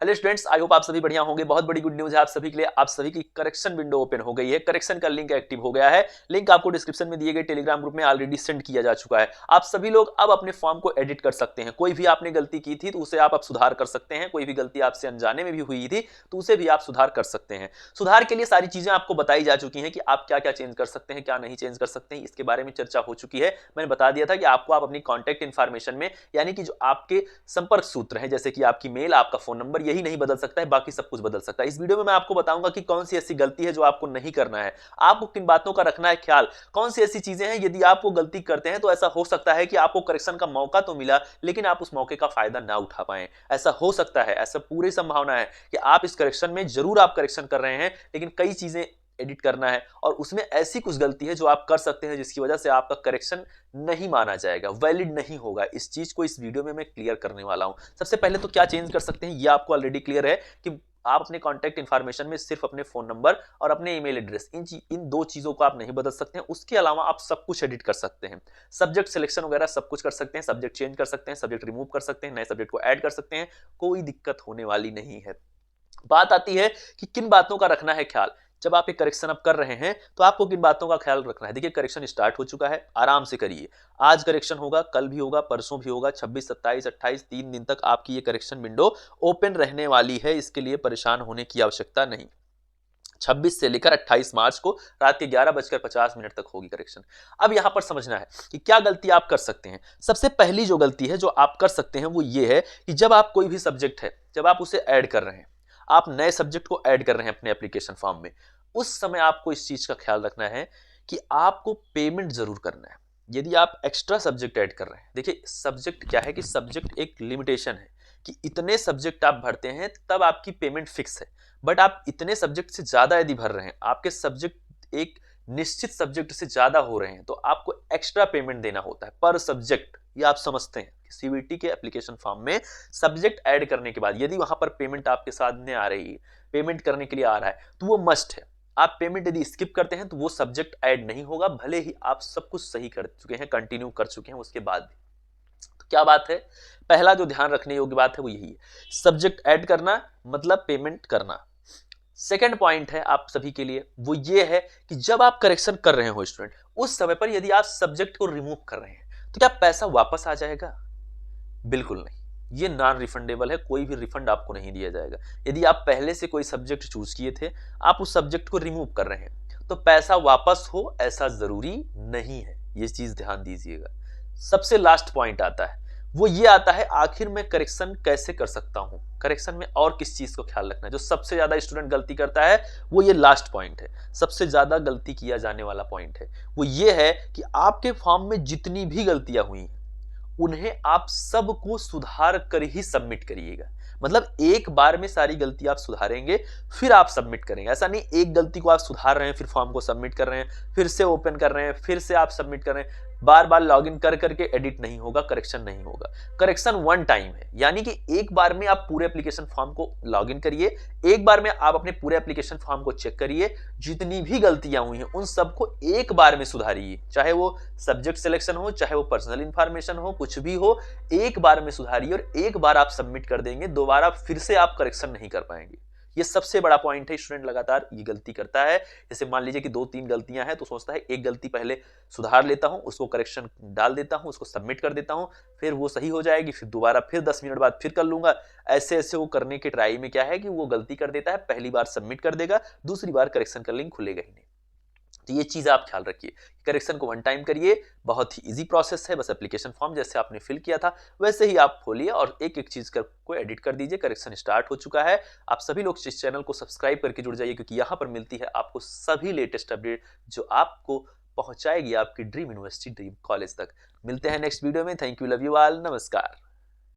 Hello students, I hope आप सभी बढ़िया होंगे। बहुत बड़ी गुड न्यूज है आप सभी के लिए। आप सभी की करेक्शन विंडो ओपन हो गई है। करेक्शन का लिंक एक्टिव हो गया है। लिंक आपको डिस्क्रिप्शन में दिए गए टेलीग्राम ग्रुप में ऑलरेडी सेंड किया जा चुका है। आप सभी लोग अब अपने फॉर्म को एडिट कर सकते हैं। कोई भी आपने गलती की थी तो उसे आप अब सुधार कर सकते हैं। कोई भी गलती आपसे अनजाने में भी हुई थी तो उसे भी आप सुधार कर सकते हैं। सुधार के लिए सारी चीजें आपको बताई जा चुकी हैं कि आप क्या क्या चेंज कर सकते हैं, क्या नहीं चेंज कर सकते हैं। इसके बारे में चर्चा हो चुकी है। मैंने बता दिया था कि आपको आप अपनी कॉन्टैक्ट इन्फॉर्मेशन में, यानी कि जो आपके संपर्क सूत्र हैं, जैसे कि आपकी मेल, आपका फोन नंबर, यही नहीं बदल सकता है, बाकी सब कुछ बदल सकता है। इस वीडियो में मैं आपको बताऊंगा कि कौन सी ऐसी गलती है जो आपको नहीं करना है, आपको किन बातों का रखना है ख्याल, कौन सी ऐसी चीजें हैं यदि आप वो गलती करते हैं तो ऐसा हो सकता है कि आपको करेक्शन का मौका तो मिला लेकिन आप उस मौके का फायदा ना उठा पाए। ऐसा हो सकता है, ऐसा पूरी संभावना है कि आप इस करेक्शन में जरूर आप करेक्शन कर रहे हैं लेकिन कई चीजें एडिट करना है और उसमें ऐसी कुछ गलती है जो आप कर सकते हैं जिसकी वजह से आपका करेक्शन नहीं माना जाएगा, वैलिड नहीं होगा। इस चीज को इस वीडियो में मैं क्लियर करने वाला हूं। सबसे पहले तो क्या चेंज कर सकते हैं ये आपको ऑलरेडी क्लियर है कि आप अपने कॉन्टैक्ट इन्फॉर्मेशन में सिर्फ अपने फोन नंबर और अपने ईमेल एड्रेस, इन दो चीजों को आप नहीं बदल सकते हैं। उसके अलावा आप सब कुछ एडिट कर सकते हैं। सब्जेक्ट सिलेक्शन वगैरह सब कुछ कर सकते हैं। सब्जेक्ट चेंज कर सकते हैं, सब्जेक्ट रिमूव कर सकते हैं, नए सब्जेक्ट को ऐड कर सकते हैं। कोई दिक्कत होने वाली नहीं है। बात आती है कि किन बातों का रखना है ख्याल। जब आप एक करेक्शन अब कर रहे हैं तो आपको किन बातों का ख्याल रखना है। देखिए, करेक्शन स्टार्ट हो चुका है, आराम से करिए। आज करेक्शन होगा, कल भी होगा, परसों भी होगा, 26, 27, 28, 3 दिन तक आपकी ये करेक्शन विंडो ओपन रहने वाली है। इसके लिए परेशान होने की आवश्यकता नहीं। 26 से लेकर 28 मार्च को रात के 11:50 तक होगी करेक्शन। अब यहां पर समझना है कि क्या गलती आप कर सकते हैं। सबसे पहली जो गलती है जो आप कर सकते हैं वो ये है कि जब आप कोई भी सब्जेक्ट है, जब आप उसे ऐड कर रहे हैं, आप नए सब्जेक्ट को ऐड कर रहे हैं अपने एप्लीकेशन फॉर्म में, उस समय आपको इस चीज का ख्याल रखना है कि आपको पेमेंट जरूर करना है यदि आप एक्स्ट्रा सब्जेक्ट ऐड कर रहे हैं। देखिए, सब्जेक्ट क्या है कि सब्जेक्ट एक लिमिटेशन है कि इतने सब्जेक्ट आप भरते हैं तब आपकी पेमेंट फिक्स है। बट आप इतने सब्जेक्ट से ज्यादा यदि भर रहे हैं, आपके सब्जेक्ट एक निश्चित सब्जेक्ट से ज्यादा हो रहे हैं, तो आपको एक्स्ट्रा पेमेंट देना होता है पर सब्जेक्ट। ये आप समझते हैं कि सीबीटी के एप्लीकेशन फॉर्म में सब्जेक्ट ऐड करने के बाद यदि वहां पर पेमेंट आपके सामने आ रही है, पेमेंट करने के लिए आ रहा है, तो वो मस्ट है। आप पेमेंट यदि स्किप करते हैं तो वो सब्जेक्ट ऐड नहीं होगा, भले ही आप सब कुछ सही कर चुके हैं, कंटिन्यू कर चुके हैं उसके बाद भी। तो क्या बात है, पहला जो ध्यान रखने योग्य बात है वो यही है, सब्जेक्ट ऐड करना मतलब पेमेंट करना। सेकंड पॉइंट है आप सभी के लिए, वो ये है कि जब आप करेक्शन कर रहे हो स्टूडेंट, उस समय पर यदि आप सब्जेक्ट को रिमूव कर रहे हैं तो क्या पैसा वापस आ जाएगा? बिल्कुल नहीं, ये नॉन रिफंडेबल है। कोई भी रिफंड आपको नहीं दिया जाएगा। यदि आप पहले से कोई सब्जेक्ट चूज किए थे, आप उस सब्जेक्ट को रिमूव कर रहे हैं, तो पैसा वापस हो ऐसा जरूरी नहीं है। ये चीज ध्यान दीजिएगा। सबसे लास्ट पॉइंट आता है, वो ये आता है आखिर मैं करेक्शन कैसे कर सकता हूं। करेक्शन में और किस चीज को ख्याल रखना है। जो सबसे ज्यादा स्टूडेंट गलती करता है वो ये लास्ट पॉइंट है, सबसे ज्यादा गलती किया जाने वाला पॉइंट है। वो ये है कि आपके फॉर्म में जितनी भी गलतियां हुई हैं उन्हें आप सबको सुधार कर ही सबमिट करिएगा। मतलब एक बार में सारी गलती आप सुधारेंगे फिर आप सबमिट करेंगे। ऐसा नहीं एक गलती को आप सुधार रहे हैं फिर फॉर्म को सबमिट कर रहे हैं, फिर से ओपन कर रहे हैं, फिर से आप सबमिट कर रहे हैं। बार बार लॉगिन कर करके एडिट नहीं होगा, करेक्शन नहीं होगा। करेक्शन वन टाइम है, यानी कि एक बार में आप पूरे एप्लीकेशन फॉर्म को लॉगिन करिए, एक बार में आप अपने पूरे एप्लीकेशन फॉर्म को चेक करिए, जितनी भी गलतियां हुई हैं उन सबको एक बार में सुधारिए। चाहे वो सब्जेक्ट सिलेक्शन हो, चाहे वो पर्सनल इंफॉर्मेशन हो, कुछ भी हो, एक बार में सुधारिए और एक बार आप सबमिट कर देंगे, दोबारा फिर से आप करेक्शन नहीं कर पाएंगे। ये सबसे बड़ा पॉइंट है। स्टूडेंट लगातार ये गलती करता है। जैसे मान लीजिए कि 2-3 गलतियां हैं तो सोचता है एक गलती पहले सुधार लेता हूं, उसको करेक्शन डाल देता हूं, उसको सबमिट कर देता हूं, फिर वो सही हो जाएगी, फिर दोबारा फिर 10 मिनट बाद फिर कर लूंगा। ऐसे ऐसे वो करने के ट्राई में क्या है कि वो गलती कर देता है, पहली बार सबमिट कर देगा, दूसरी बार करेक्शन का लिंक खुलेगा ही नहीं। तो ये चीज आप ख्याल रखिए, करेक्शन को वन टाइम करिए। बहुत ही इजी प्रोसेस है, बस एप्लीकेशन फॉर्म जैसे आपने फिल किया था वैसे ही आप खोलिए और एक एक चीज को एडिट कर दीजिए। करेक्शन स्टार्ट हो चुका है। आप सभी लोग इस चैनल को सब्सक्राइब करके जुड़ जाइए, क्योंकि यहाँ पर मिलती है आपको सभी लेटेस्ट अपडेट जो आपको पहुंचाएगी आपकी ड्रीम यूनिवर्सिटी, ड्रीम कॉलेज तक। मिलते हैं नेक्स्ट वीडियो में। Thank you, love you all, नमस्कार।